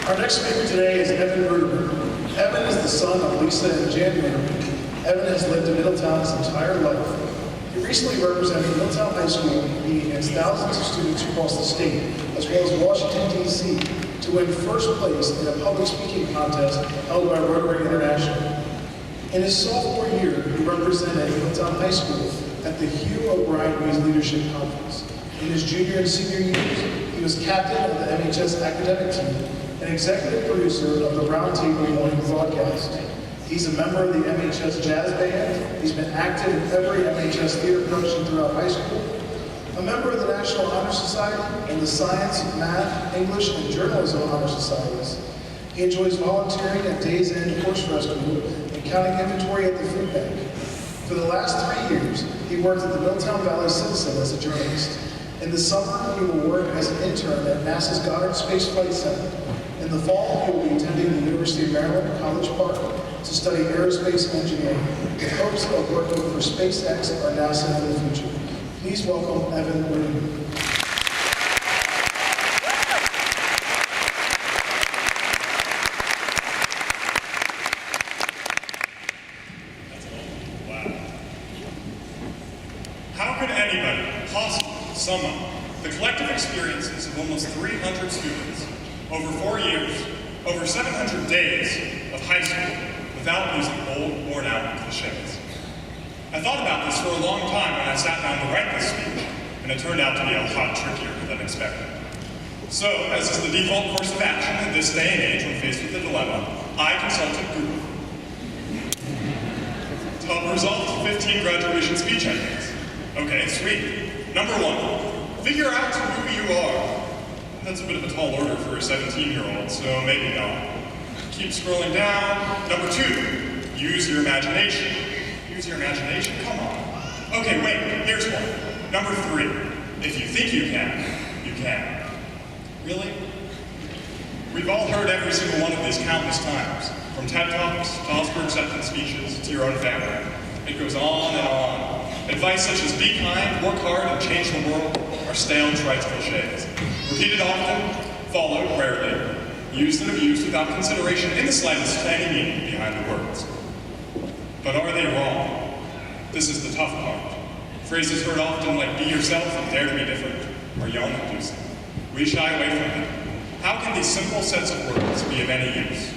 Our next speaker today is Evan Ruderman. Evan is the son of Lisa and Jan Ruderman. Evan has lived in Middletown his entire life. He recently represented Middletown High School, leading against thousands of students across the state, as well as Washington, D.C., to win first place in a public speaking contest held by Rotary International. In his sophomore year, he represented Middletown High School at the Hugh O'Brien Youth Leadership Conference. In his junior and senior years, he was captain of the MHS academic team and executive producer of the Roundtable Morning Broadcast. He's a member of the MHS Jazz Band. He's been active in every MHS theater production throughout high school. A member of the National Honor Society and the Science, Math, English, and Journalism Honor Societies. He enjoys volunteering at Days End Horse Rescue and counting inventory at the food bank. For the last 3 years, he worked at the Middletown Valley Citizen as a journalist. In the summer, he will work as an intern at NASA's Goddard Space Flight Center. In the fall, he will be attending the University of Maryland, College Park, to study aerospace engineering, with hopes of working for SpaceX or NASA in the future. Please welcome Evan Ruderman. How could anybody possibly sum up the collective experiences of almost 300 students over 4 years, over 700 days of high school without using old, worn-out cliches? I thought about this for a long time when I sat down to write this speech, and it turned out to be a lot trickier than expected. So, as is the default course of action in this day and age when faced with a dilemma, I consulted Google. Top result, 15 graduation speech ideas. Okay, sweet. Number 1, figure out who you are. That's a bit of a tall order for a 17-year-old, so maybe not. Keep scrolling down. Number 2, use your imagination. Use your imagination? Come on. Okay, wait, here's one. Number 3, if you think you can, you can. Really? We've all heard every single one of these countless times, from TED Talks to Oscar acceptance speeches to your own family. It goes on and on. Advice such as be kind, work hard, and change the world are stale, trite cliches. Repeated often, followed rarely, used and abused without consideration in the slightest to any meaning behind the words. But are they wrong? This is the tough part. Phrases heard often like be yourself and dare to be different are young and abusing. We shy away from them. How can these simple sets of words be of any use?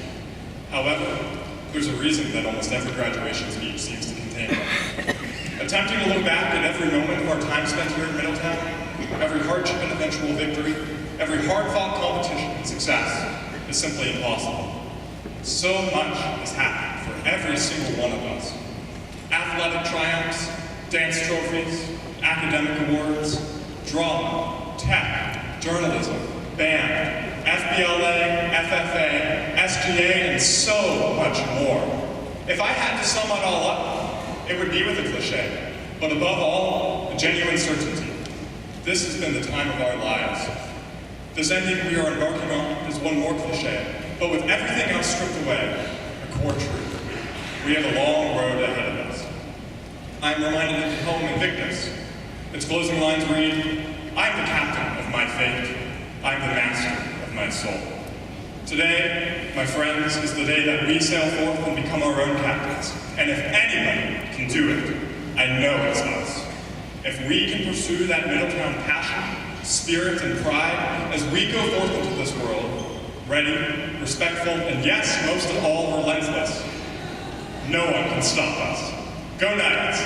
However, there's a reason that almost every graduation speech seems to contain them. Attempting to look back at every moment of our time spent here in Middletown, every hardship and eventual victory, every hard-fought competition and success is simply impossible. So much has happened for every single one of us. Athletic triumphs, dance trophies, academic awards, drama, tech, journalism, band, FBLA, FFA, SGA, and so much more. If I had to sum it all up, it would be with a cliche, but above all, a genuine certainty. This has been the time of our lives. This ending we are embarking on is one more cliche, but with everything else stripped away, a core truth. We have a long road ahead of us. I am reminded of the poem Invictus. Its closing lines read, I am the captain of my fate. I am the master of my soul. Today, my friends, is the day that we sail forth and become our own captains. And if anybody can do it, I know it's us. If we can pursue that Middletown passion, spirit, and pride as we go forth into this world, ready, respectful, and yes, most of all, relentless, no one can stop us. Go Knights!